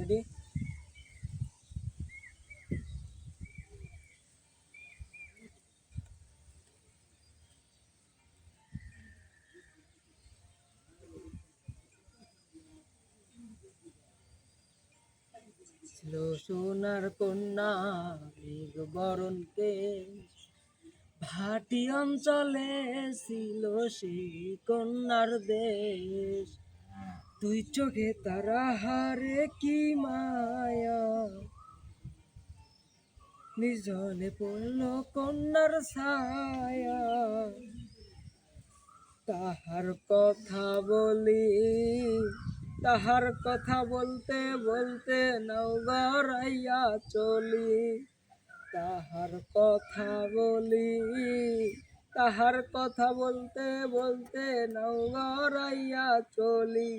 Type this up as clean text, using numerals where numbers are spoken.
Ready. ছিল সোনার কন্যা মৃগ বরণ কেশ, ভাটি অঞ্চলে ছিল সেই কন্যার দেশ। তুই চোখে তারা হারে কি মায়া, নির্জনে পড়ল কন্যার ছায়া। তাহার কথা বলি, তাহার কথা বলতে বলতে নাও গড়াইয়া চলি। তাহার কথা বলি, তাহার কথা বলতে বলতে নাও গড়াইয়া চলি।